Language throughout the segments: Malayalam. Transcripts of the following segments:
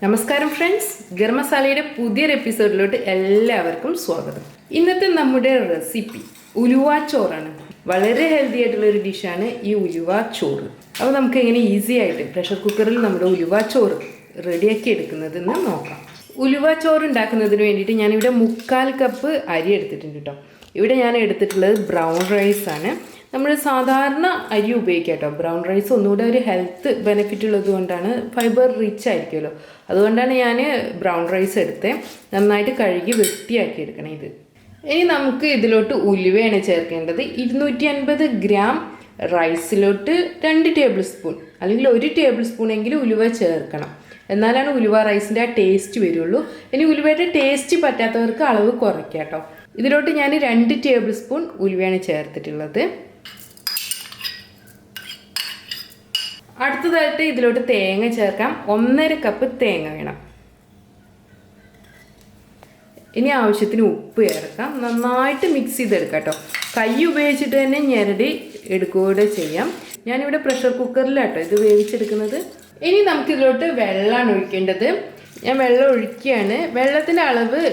നമസ്കാരം ഫ്രണ്ട്സ്, ഗരം മസാലയുടെ പുതിയൊരു എപ്പിസോഡിലോട്ട് എല്ലാവർക്കും സ്വാഗതം. ഇന്നത്തെ നമ്മുടെ റെസിപ്പി ഉലുവ ചോറാണ്. വളരെ ഹെൽത്തി ആയിട്ടുള്ള ഒരു ഡിഷാണ് ഈ ഉലുവ ചോറ്. അപ്പോൾ നമുക്ക് എങ്ങനെ ഈസി ആയിട്ട് പ്രഷർ കുക്കറിൽ നമ്മുടെ ഉലുവ ചോറ് റെഡിയാക്കി എടുക്കുന്നതെന്ന് നോക്കാം. ഉലുവ ചോറ് ഉണ്ടാക്കുന്നതിന് വേണ്ടിയിട്ട് ഞാനിവിടെ 3/4 കപ്പ് അരി എടുത്തിട്ടുണ്ട് കേട്ടോ. ഇവിടെ ഞാൻ എടുത്തിട്ടുള്ളത് ബ്രൗൺ റൈസാണ്. നമ്മൾ സാധാരണ അരി ഉപയോഗിക്കാം കേട്ടോ. ബ്രൗൺ റൈസ് ഒന്നുകൂടെ ഒരു ഹെൽത്ത് ബെനിഫിറ്റ് ഉള്ളത് കൊണ്ടാണ്, ഫൈബർ റിച്ച് ആയിരിക്കുമല്ലോ, അതുകൊണ്ടാണ് ഞാൻ ബ്രൗൺ റൈസ് എടുത്തത്. നന്നായിട്ട് കഴുകി വൃത്തിയാക്കി എടുക്കണം ഇത്. ഇനി നമുക്ക് ഇതിലോട്ട് ഉലുവയാണ് ചേർക്കേണ്ടത്. 250 ഗ്രാം റൈസിലോട്ട് 2 ടേബിൾ സ്പൂൺ അല്ലെങ്കിൽ 1 ടേബിൾ സ്പൂൺ എങ്കിലും ഉലുവ ചേർക്കണം. എന്നാലാണ് ഉലുവ റൈസിൻ്റെ ആ ടേസ്റ്റ് വരുള്ളൂ. ഇനി ഉലുവയുടെ ടേസ്റ്റ് പറ്റാത്തവർക്ക് അളവ് കുറയ്ക്കാം കേട്ടോ. ഇതിലോട്ട് ഞാൻ 2 ടേബിൾ സ്പൂൺ ഉലുവയാണ് ചേർത്തിട്ടുള്ളത്. അടുത്തതായിട്ട് ഇതിലോട്ട് തേങ്ങ ചേർക്കാം. 1.5 കപ്പ് തേങ്ങ വേണം. ഇനി ആവശ്യത്തിന് ഉപ്പ് ചേർക്കാം. നന്നായിട്ട് മിക്സ് ചെയ്തെടുക്കാം കേട്ടോ. കൈ ഉപയോഗിച്ചിട്ട് തന്നെ ഞെരടി എടുക്കുകയൂടെ ചെയ്യാം. ഞാനിവിടെ പ്രഷർ കുക്കറിലാട്ടോ ഇത് വേവിച്ചെടുക്കുന്നത്. ഇനി നമുക്കിതിലോട്ട് വെള്ളമാണ് ഒഴിക്കേണ്ടത്. ഞാൻ വെള്ളം ഒഴിക്കുകയാണ്. വെള്ളത്തിൻ്റെ അളവ്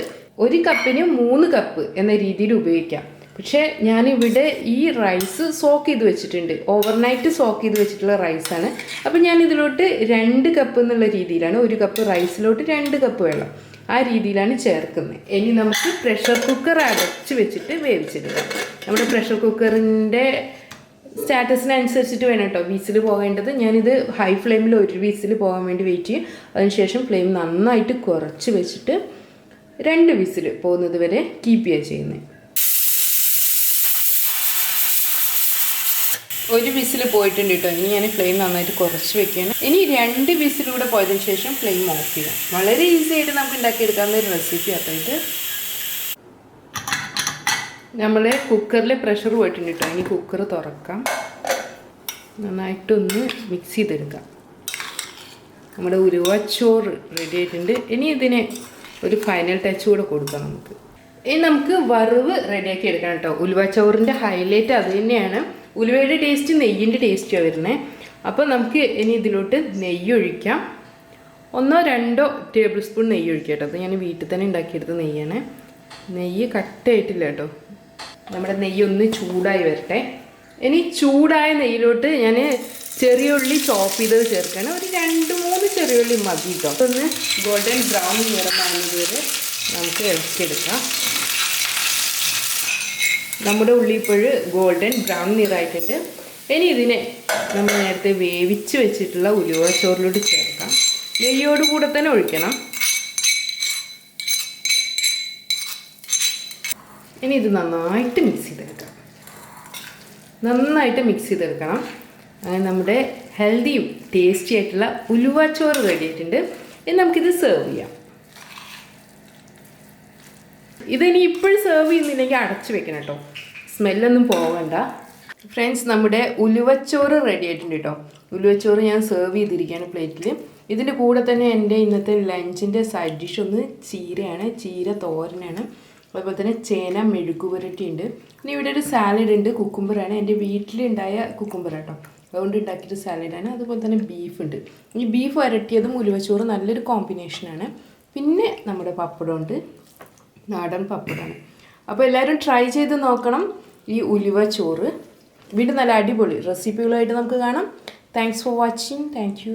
1 കപ്പിന് 3 കപ്പ് എന്ന രീതിയിൽ ഉപയോഗിക്കാം. പക്ഷേ ഞാനിവിടെ ഈ റൈസ് സോക്ക് ചെയ്ത് വെച്ചിട്ടുണ്ട്. ഓവർനൈറ്റ് സോക്ക് ചെയ്ത് വെച്ചിട്ടുള്ള റൈസാണ്. അപ്പോൾ ഞാൻ ഇതിലോട്ട് 2 കപ്പ് എന്നുള്ള രീതിയിലാണ്, 1 കപ്പ് റൈസിലോട്ട് 2 കപ്പ് വെള്ളം, ആ രീതിയിലാണ് ചേർക്കുന്നത്. ഇനി നമുക്ക് പ്രഷർ കുക്കർ അടച്ച് വെച്ചിട്ട് വേവിച്ചെടുക്കാം. നമ്മുടെ പ്രഷർ കുക്കറിൻ്റെ സ്റ്റാറ്റസിനനുസരിച്ചിട്ട് വേണം കേട്ടോ വിസിൽ പോകേണ്ടത്. ഞാനിത് ഹൈ ഫ്ലെയിമിൽ 1 വിസിൽ പോകാൻ വേണ്ടി വെയിറ്റ് ചെയ്യും. അതിനുശേഷം ഫ്ലെയിം നന്നായിട്ട് കുറച്ച് വെച്ചിട്ട് 2 വിസിൽ പോകുന്നത് വരെ കീപ്പ് ചെയ്യുക ചെയ്യുന്നത്. 1 വിസിൽ പോയിട്ടുണ്ട് കേട്ടോ. ഇനി ഞാൻ ഫ്ലെയിം നന്നായിട്ട് കുറച്ച് വെക്കുകയാണ്. ഇനി 2 വിസിലൂടെ പോയതിന് ശേഷം ഫ്ലെയിം ഓഫ് ചെയ്യാം. വളരെ ഈസി ആയിട്ട് നമുക്ക് ഉണ്ടാക്കിയെടുക്കാവുന്ന ഒരു റെസിപ്പി ആട്ടോ ഇത്. നമ്മൾ കുക്കറിൽ പ്രഷർ പോയിട്ടുണ്ട് കേട്ടോ. ഇനി കുക്കർ തുറക്കാം. നന്നായിട്ടൊന്ന് മിക്സ് ചെയ്തെടുക്കാം. നമ്മുടെ ഉലുവ ചോറ് റെഡി ആയിട്ടുണ്ട്. ഇനി ഇതിന് ഒരു ഫൈനൽ ടച്ച് കൂടെ കൊടുക്കാം നമുക്ക്. ഇനി നമുക്ക് വറവ് റെഡിയാക്കി എടുക്കണം കേട്ടോ. ഉലുവ ചോറിൻ്റെ ഹൈലൈറ്റ് അത് തന്നെയാണ്. ഉലുവയുടെ ടേസ്റ്റ് നെയ്യിൻ്റെ ടേസ്റ്റാണ് വരുന്നത്. അപ്പോൾ നമുക്ക് ഇനി ഇതിലോട്ട് നെയ്യ് ഒഴിക്കാം. 1-2 ടേബിൾ സ്പൂൺ നെയ്യ് ഒഴിക്കാം കേട്ടോ. അത് ഞാൻ വീട്ടിൽ തന്നെ ഉണ്ടാക്കിയെടുത്ത നെയ്യാണ്. നെയ്യ് കട്ടായിട്ടില്ല കേട്ടോ. നമ്മുടെ നെയ്യ് ഒന്ന് ചൂടായി വരട്ടെ. ഇനി ചൂടായ നെയ്യിലോട്ട് ഞാൻ ചെറിയ ഉള്ളി ചോപ്പ് ചെയ്തത് ചേർക്കുകയാണ്. ഒരു 2-3 ചെറിയ ഉള്ളി മതി കേട്ടോ. ഒന്ന് ഗോൾഡൻ ബ്രൗൺ നിറമാകുന്നത് വരെ നമുക്ക് ഇളക്കിയെടുക്കാം. നമ്മുടെ ഉള്ളി ഇപ്പോൾ ഗോൾഡൻ ബ്രൗൺ നിറായിട്ടുണ്ട്. ഇനി ഇതിനെ നമ്മൾ നേരത്തെ വേവിച്ച് വെച്ചിട്ടുള്ള ഉലുവ ചോറിലോട്ട് ചേർക്കാം. നെയ്യോട് കൂടെ തന്നെ ഒഴിക്കണം. ഇനി ഇത് നന്നായിട്ട് മിക്സ് ചെയ്തെടുക്കാം. അങ്ങനെ നമ്മുടെ ഹെൽത്തിയും ടേസ്റ്റി ആയിട്ടുള്ള ഉലുവ ചോറ് റെഡി ആയിട്ടുണ്ട്. ഇനി നമുക്കിത് സെർവ് ചെയ്യാം. ഇതിനി ഇപ്പോഴും സെർവ് ചെയ്യുന്നില്ലെങ്കിൽ അടച്ച് വെക്കണം കേട്ടോ. സ്മെല്ലൊന്നും പോകണ്ട. ഫ്രണ്ട്സ്, നമ്മുടെ ഉലുവച്ചോറ് റെഡി ആയിട്ടുണ്ട് കേട്ടോ. ഉലുവച്ചോറ് ഞാൻ സെർവ് ചെയ്തിരിക്കുകയാണ് പ്ലേറ്റിൽ. ഇതിൻ്റെ കൂടെ തന്നെ എൻ്റെ ഇന്നത്തെ ലഞ്ചിൻ്റെ സൈഡ് ഡിഷ് ഒന്ന് ചീരയാണ്. ചീര തോരനാണ്. അതുപോലെ തന്നെ ചേന മെഴുക്കുപുരട്ടി ഉണ്ട്. ഇനി ഇവിടെ ഒരു സാലഡ് ഉണ്ട്. കുക്കുംബറാണ്. എൻ്റെ വീട്ടിലുണ്ടായ കുക്കുംബർ കേട്ടോ, അതുകൊണ്ട് ഉണ്ടാക്കിയിട്ട് സാലഡാണ്. അതുപോലെ തന്നെ ബീഫ് ഉണ്ട്. ഈ ബീഫ് വരട്ടിയതും ഉലുവച്ചോറ് നല്ലൊരു കോമ്പിനേഷനാണ്. പിന്നെ നമ്മുടെ പപ്പടമുണ്ട്, നാടൻ പപ്പടമാണ്. അപ്പോൾ എല്ലാവരും ട്രൈ ചെയ്ത് നോക്കണം ഈ ഉലുവ ചോറ്. വീണ്ടും നല്ല അടിപൊളി റെസിപ്പികളായിട്ട് നമുക്ക് കാണാം. Thanks for watching. Thank you.